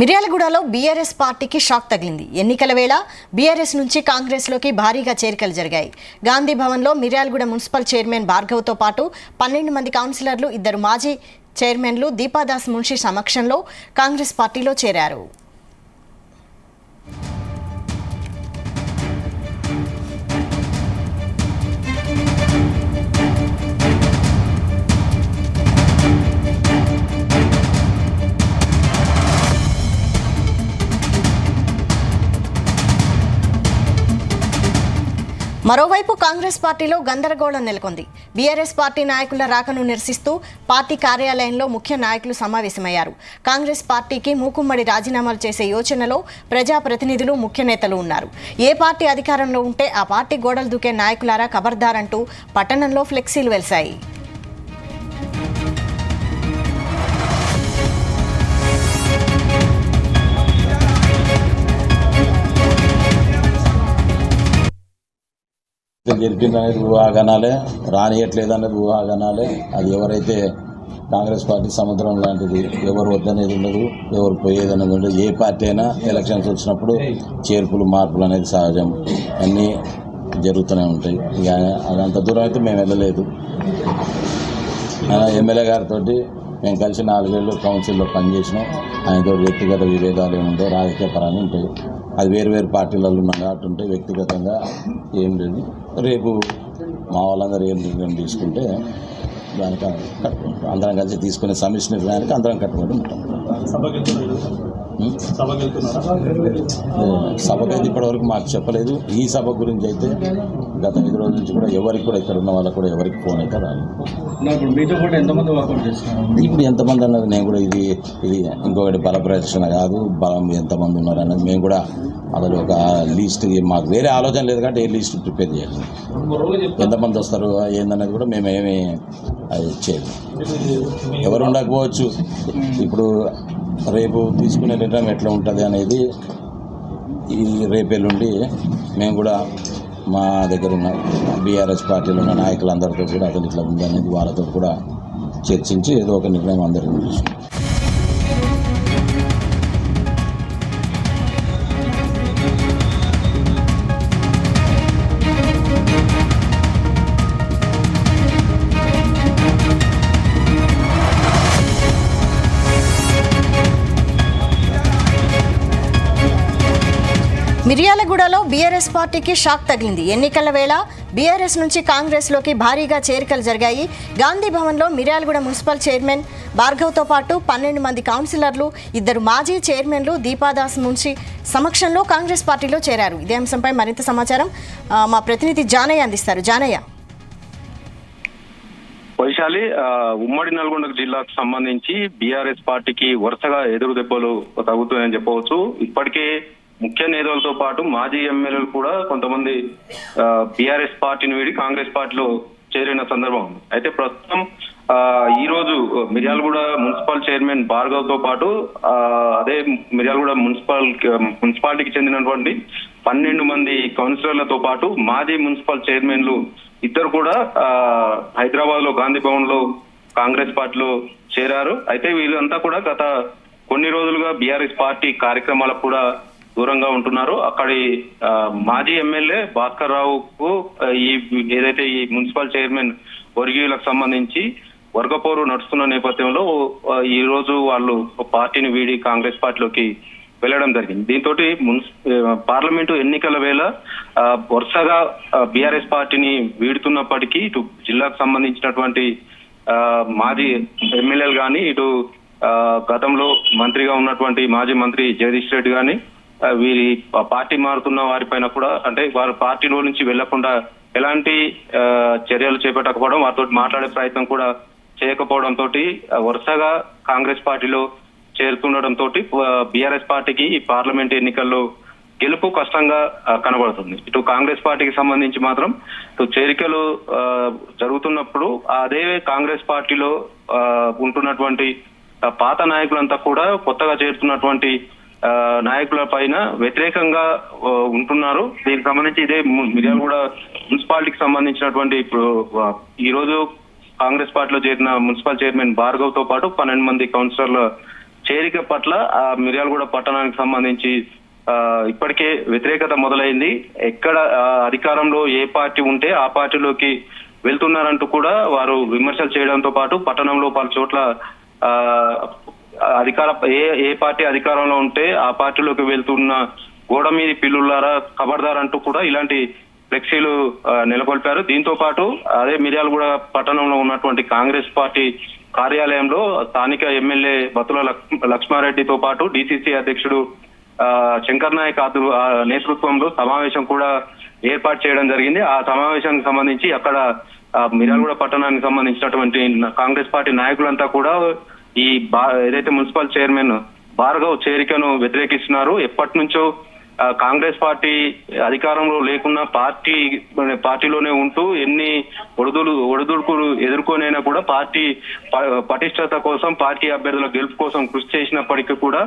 మిర్యాలగూడలో బీఆర్ఎస్ పార్టీకి షాక్ తగిలింది. ఎన్నికల వేళ బీఆర్ఎస్ నుంచి కాంగ్రెస్లోకి భారీగా చేరికలు జరిగాయి. గాంధీ భవన్లో మిర్యాలగూడ మున్సిపల్ చైర్మన్ భార్గవ్తో పాటు 12 మంది కౌన్సిలర్లు, 2 మాజీ చైర్మన్లు దీపాదాస్ మున్షి సమక్షంలో కాంగ్రెస్ పార్టీలో చేరారు. మరోవైపు కాంగ్రెస్ పార్టీలో గందరగోళం నెలకొంది. బీఆర్ఎస్ పార్టీ నాయకుల రాకను నిరసిస్తూ పార్టీ కార్యాలయంలో ముఖ్య నాయకులు సమావేశమయ్యారు. కాంగ్రెస్ పార్టీకి మూకుమ్మడి రాజీనామాలు చేసే యోచనలో ప్రజాప్రతినిధులు, ముఖ్య నేతలు ఉన్నారు. ఏ పార్టీ అధికారంలో ఉంటే ఆ పార్టీ గోడలు దూకే నాయకులారా ఖబర్దార్ అంటూ పట్టణంలో ఫ్లెక్సీలు వెలిశాయి. గెలిపిందనేది ఊహాగానాలే, రానియట్లేదనేది ఊహాగానాలే. అది ఎవరైతే కాంగ్రెస్ పార్టీ సముద్రం లాంటిది, ఎవరు వద్దనేది ఉండదు, ఎవరు పోయేదనేది ఉండదు. ఏ పార్టీ అయినా ఎలక్షన్స్ వచ్చినప్పుడు చేర్పులు మార్పులు అనేది సహజం, అన్నీ జరుగుతూనే ఉంటాయి. ఇక అదంత దూరం అయితే మేము వెళ్ళలేదు. ఎమ్మెల్యే గారితో మేము కలిసి 4 ఏళ్ళు కౌన్సిల్లో పనిచేసినాం. ఆయనతో వ్యక్తిగత విభేదాలు ఏముంటాయి, రాజకీయ పరాలు ఉంటాయి. అది వేరు పార్టీలలో ఉన్నాం కాబట్టి ఉంటే వ్యక్తిగతంగా ఏం లేదు. రేపు మా వాళ్ళందరూ ఏం నిర్ణయం తీసుకుంటే దానికి కట్టుకుంటాం. అందరం కలిసి తీసుకునే సమిష్టి నిర్ణయానికి అందరం కట్టుబడి ఉంటాం. సభకైతే ఇప్పటివరకు మాకు చెప్పలేదు. ఈ సభ గురించి అయితే గత 5 రోజుల నుంచి కూడా ఎవరికి కూడా ఇక్కడ ఉన్న వాళ్ళకు కూడా ఎవరికి ఫోన్ అయితే రాలేదు. ఇప్పుడు ఎంతమంది అన్నది నేను కూడా ఇది ఇంకొకటి బల ప్రదర్శన కాదు, బలం ఎంతమంది ఉన్నారు అన్నది మేము కూడా అసలు ఒక లిస్ట్, మాకు వేరే ఆలోచన లేదు కాబట్టి ఏ లిస్ట్ ప్రిపేర్ చేయాలి, ఎంతమంది వస్తారు ఏందన్నది కూడా మేమేమి అది చేయదు. ఎవరు ఉండకపోవచ్చు. ఇప్పుడు రేపు తీసుకునే నిర్ణయం ఎట్లా ఉంటుంది అనేది ఈ రేపెల్లుండి మేము కూడా మా దగ్గర ఉన్న బీఆర్ఎస్ పార్టీలో ఉన్న నాయకులందరితో కూడా అతను ఇట్లా ఉంది అనేది వాళ్ళతో కూడా చర్చించి ఏదో ఒక నిర్ణయం అందరికీ తీసుకుంటాం. మిర్యాలగూడలో బీఆర్ఎస్ పార్టీకి షాక్ తగిలింది. ఎన్నికల వేళ బీఆర్ఎస్ నుంచి కాంగ్రెస్లోకి భారీగా చేరికలు జరిగాయి. గాంధీ భవన్లో మిర్యాలగూడ మున్సిపల్ చైర్మన్ భార్గవ్తో పాటు 12 మంది కౌన్సిలర్లు, 2 మాజీ చైర్మన్లు దీపాదాస్ మున్షి సమక్షంలో కాంగ్రెస్ పార్టీలో చేరారు. ఇదే అంశంపై మరింత సమాచారం మా ప్రతినిధి జానయ్య అందిస్తారు. జానయ్య. వైశాలి, ఉమ్మడి నల్గొండ జిల్లాకు సంబంధించి బీఆర్ఎస్ పార్టీకి వరుసగా ఎదురు దెబ్బలు తగ్గుతాయని చెప్పవచ్చు. ఇప్పటికే ముఖ్య నేతలతో పాటు మాజీ ఎమ్మెల్యేలు కూడా కొంతమంది బీఆర్ఎస్ పార్టీని వీడి కాంగ్రెస్ పార్టీలో చేరిన సందర్భం ఉంది. అయితే ప్రస్తుతం ఈ రోజు మిర్యాలగూడ మున్సిపల్ చైర్మన్ భార్గవ్ తో పాటు అదే మిర్యాలగూడ మున్సిపాలిటీకి చెందినటువంటి 12 మంది కౌన్సిలర్లతో పాటు మాజీ మున్సిపల్ చైర్మన్లు 2 కూడా హైదరాబాద్ లో గాంధీ భవన్ లో కాంగ్రెస్ పార్టీలో చేరారు. అయితే వీళ్ళంతా కూడా గత కొన్ని రోజులుగా బీఆర్ఎస్ పార్టీ కార్యక్రమాలకు కూడా దూరంగా ఉంటున్నారు. అక్కడి మాజీ ఎమ్మెల్యే భాస్కర్ రావుకు ఏదైతే ఈ మున్సిపల్ చైర్మన్ వర్గీయులకు సంబంధించి వర్గపోరు నడుస్తున్న నేపథ్యంలో ఈ రోజు వాళ్ళు పార్టీని వీడి కాంగ్రెస్ పార్టీలోకి వెళ్లడం జరిగింది. దీంతో పార్లమెంటు ఎన్నికల వేళ వరుసగా బీఆర్ఎస్ పార్టీని వీడుతున్నప్పటికీ ఇటు జిల్లాకు సంబంధించినటువంటి మాజీ ఎమ్మెల్యేలు కానీ, ఇటు గతంలో మంత్రిగా ఉన్నటువంటి మాజీ మంత్రి జగదీష్ రెడ్డి కానీ వీరి పార్టీ మారుతున్న వారిపైన కూడా, అంటే వారు పార్టీలో నుంచి వెళ్లకుండా ఎలాంటి చర్యలు చేపట్టకపోవడం, వారితో మాట్లాడే ప్రయత్నం కూడా చేయకపోవడంతో వరుసగా కాంగ్రెస్ పార్టీలో చేరుతుండటంతో బీఆర్ఎస్ పార్టీకి ఈ పార్లమెంట్ ఎన్నికల్లో గెలుపు కష్టంగా కనబడుతుంది. ఇటు కాంగ్రెస్ పార్టీకి సంబంధించి మాత్రం ఇటు చేరికలు జరుగుతున్నప్పుడు అదే కాంగ్రెస్ పార్టీలో ఉంటున్నటువంటి పాత నాయకులంతా కూడా కొత్తగా చేరుతున్నటువంటి నాయకుల పైన వ్యతిరేకంగా ఉంటున్నారు. దీనికి సంబంధించి ఇదే మిర్యాలగూడ మున్సిపాలిటీకి సంబంధించినటువంటి ఈ రోజు కాంగ్రెస్ పార్టీలో చేరిన మున్సిపల్ చైర్మన్ భార్గవ్ తో పాటు 12 మంది కౌన్సిలర్ల చేరిక పట్ల ఆ మిర్యాలగూడ పట్టణానికి సంబంధించి ఇప్పటికే వ్యతిరేకత మొదలైంది. ఎక్కడ అధికారంలో ఏ పార్టీ ఉంటే ఆ పార్టీలోకి వెళ్తున్నారంటూ కూడా వారు విమర్శలు చేయడంతో పాటు పట్టణంలో పలు చోట్ల ఏ పార్టీ అధికారంలో ఉంటే ఆ పార్టీలోకి వెళ్తున్న గోడ మీది పిల్లులారా ఖబర్దార్ అంటూ కూడా ఇలాంటి ఫ్లెక్సీలు నెలకొల్పారు. దీంతో పాటు అదే మిర్యాలగూడ పట్టణంలో ఉన్నటువంటి కాంగ్రెస్ పార్టీ కార్యాలయంలో స్థానిక ఎమ్మెల్యే బత్తుల లక్ష్మారెడ్డితో పాటు డిసిసి అధ్యక్షుడు శంకర్ నాయక్ నేతృత్వంలో సమావేశం కూడా ఏర్పాటు చేయడం జరిగింది. ఆ సమావేశానికి సంబంధించి అక్కడ మిర్యాలగూడ పట్టణానికి సంబంధించినటువంటి కాంగ్రెస్ పార్టీ నాయకులంతా కూడా ఈ ఏదైతే మున్సిపల్ చైర్మన్ భార్గవ్ చేరికను వ్యతిరేకిస్తున్నారు. ఎప్పటి నుంచో కాంగ్రెస్ పార్టీ అధికారంలో లేకున్నా పార్టీలోనే ఉంటూ ఎన్ని ఒడిదుడుకులు ఎదుర్కొనైనా కూడా పార్టీ పటిష్టత కోసం, పార్టీ అభ్యర్థుల గెలుపు కోసం కృషి చేసినప్పటికీ కూడా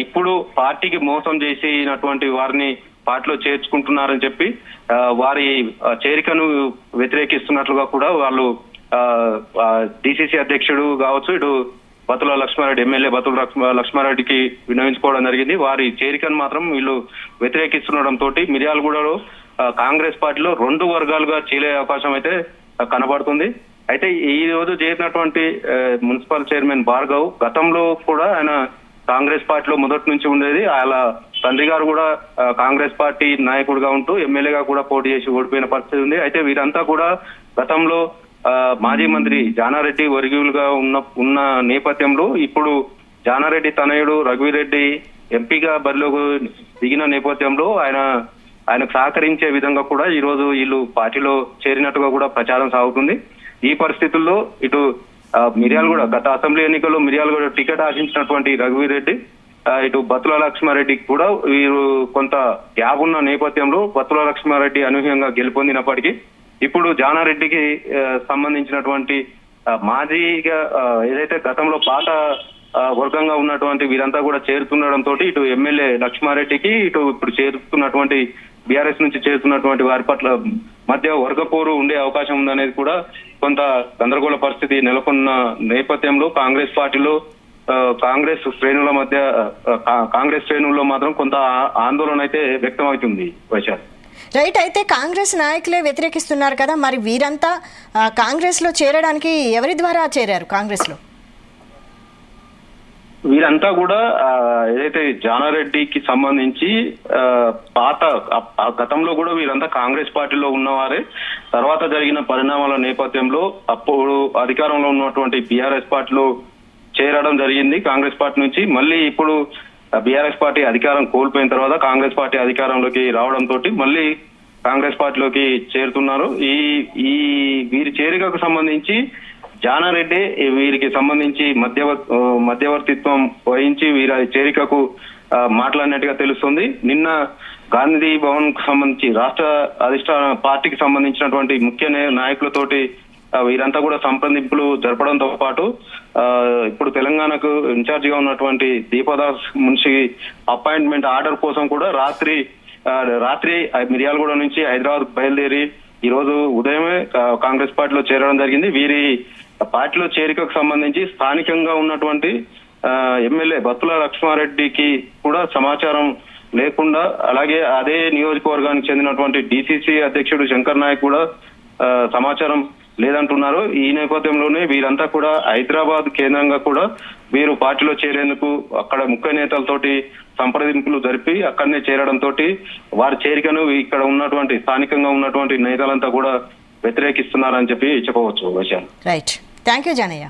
ఇప్పుడు పార్టీకి మోసం చేసినటువంటి వారిని పార్టీలో చేర్చుకుంటున్నారని చెప్పి వారి చేరికను వ్యతిరేకిస్తున్నట్లుగా కూడా వాళ్ళు డిసిసి అధ్యక్షుడు కావచ్చు, ఇటు బత్తుల లక్ష్మారెడ్డి ఎమ్మెల్యే బత్తుల లక్ష్మారెడ్డికి విన్నవించుకోవడం జరిగింది. వారి చేరికను మాత్రం వీళ్ళు వ్యతిరేకిస్తుండటంతో మిర్యాలగూడలో కాంగ్రెస్ పార్టీలో 2 వర్గాలుగా చీలే అవకాశం అయితే కనబడుతుంది. అయితే ఈ రోజు చేరినటువంటి మున్సిపల్ చైర్మన్ భార్గవ్ గతంలో కూడా ఆయన కాంగ్రెస్ పార్టీలో మొదటి నుంచి ఉండేది. అలా తండ్రి గారు కూడా కాంగ్రెస్ పార్టీ నాయకుడిగా ఉంటూ ఎమ్మెల్యేగా కూడా పోటీ చేసి ఓడిపోయిన పరిస్థితి ఉంది. అయితే వీరంతా కూడా గతంలో మాజీ మంత్రి జానారెడ్డి వర్గీయులుగా ఉన్న నేపథ్యంలో ఇప్పుడు జానారెడ్డి తనయుడు రఘువీరెడ్డి ఎంపీగా బరిలోకి దిగిన నేపథ్యంలో ఆయనకు సహకరించే విధంగా కూడా ఈ రోజు వీళ్ళు పార్టీలో చేరినట్టుగా కూడా ప్రచారం సాగుతుంది. ఈ పరిస్థితుల్లో ఇటు మిర్యాలగూడ గత అసెంబ్లీ ఎన్నికల్లో మిర్యాలగూడ టికెట్ ఆశించినటువంటి రఘువీరెడ్డి ఇటు బత్తుల లక్ష్మారెడ్డికి కూడా వీరు కొంత గ్యాప్ ఉన్న నేపథ్యంలో బత్తుల లక్ష్మారెడ్డి అనూహ్యంగా గెలుపొందినప్పటికీ ఇప్పుడు జానారెడ్డికి సంబంధించినటువంటి మాజీగా ఏదైతే గతంలో పాత వర్గంగా ఉన్నటువంటి వీరంతా కూడా చేరుతుండడంతో ఇటు ఎమ్మెల్యే లక్ష్మారెడ్డికి ఇటు ఇప్పుడు చేరుతున్నటువంటి బీఆర్ఎస్ నుంచి చేరుతున్నటువంటి వారి పట్ల మధ్య వర్గపోరు ఉండే అవకాశం ఉందనేది కూడా కొంత గందరగోళ పరిస్థితి నెలకొన్న నేపథ్యంలో కాంగ్రెస్ పార్టీలో కాంగ్రెస్ శ్రేణుల్లో మాత్రం కొంత ఆందోళన అయితే వ్యక్తం అవుతుంది. వైశాఖ్ రైట్. అయితే కాంగ్రెస్ నాయకులే వ్యతిరేకిస్తున్నారు కదా, మరి వీరంతా కాంగ్రెస్లో చేరడానికి ఎవరి ద్వారా చేరారు? కాంగ్రెస్లో వీరంతా కూడా ఏదైతే జానారెడ్డికి సంబంధించి గతంలో కూడా వీరంతా కాంగ్రెస్ పార్టీలో ఉన్నవారే. తర్వాత జరిగిన పరిణామాల నేపథ్యంలో అప్పుడు అధికారంలో ఉన్నటువంటి బీఆర్ఎస్ పార్టీలో చేరడం జరిగింది కాంగ్రెస్ పార్టీ నుంచి. మళ్ళీ ఇప్పుడు బీఆర్ఎస్ పార్టీ అధికారం కోల్పోయిన తర్వాత కాంగ్రెస్ పార్టీ అధికారంలోకి రావడంతో మళ్ళీ కాంగ్రెస్ పార్టీలోకి చేరుతున్నారు. ఈ వీరి చేరికకు సంబంధించి జానారెడ్డి వీరికి సంబంధించి మధ్యవర్తిత్వం వహించి వీరి చేరికకు మాట్లాడినట్టుగా తెలుస్తుంది. నిన్న గాంధీ భవన్ కు సంబంధించి రాష్ట్ర అధిష్టాన పార్టీకి సంబంధించినటువంటి ముఖ్య నాయకులతోటి వీరంతా కూడా సంప్రదింపులు జరపడంతో పాటు ఇప్పుడు తెలంగాణకు ఇన్ఛార్జ్ గా ఉన్నటువంటి దీపదాస్ మున్షి అపాయింట్మెంట్ ఆర్డర్ కోసం కూడా రాత్రి మిర్యాలగూడ నుంచి హైదరాబాద్ బయలుదేరి ఈ రోజు ఉదయమే కాంగ్రెస్ పార్టీలో చేరడం జరిగింది. వీరి పార్టీలో చేరికకు సంబంధించి స్థానికంగా ఉన్నటువంటి ఎమ్మెల్యే బత్తుల లక్ష్మారెడ్డికి కూడా సమాచారం లేకుండా, అలాగే అదే నియోజకవర్గానికి చెందినటువంటి డిసిసి అధ్యక్షుడు శంకర్ నాయక్ కూడా సమాచారం లేదంటున్నారు. ఈ నేపథ్యంలోనే వీరంతా కూడా హైదరాబాద్ కేంద్రంగా కూడా వీరు పార్టీలో చేరేందుకు అక్కడ ముఖ్య నేతలతోటి సంప్రదింపులు జరిపి అక్కడనే చేరడంతో వారి చేరికను ఇక్కడ ఉన్నటువంటి స్థానికంగా ఉన్నటువంటి నేతలంతా కూడా వ్యతిరేకిస్తున్నారని చెప్పి చెప్పవచ్చు. రైట్. Thank you Janaiah.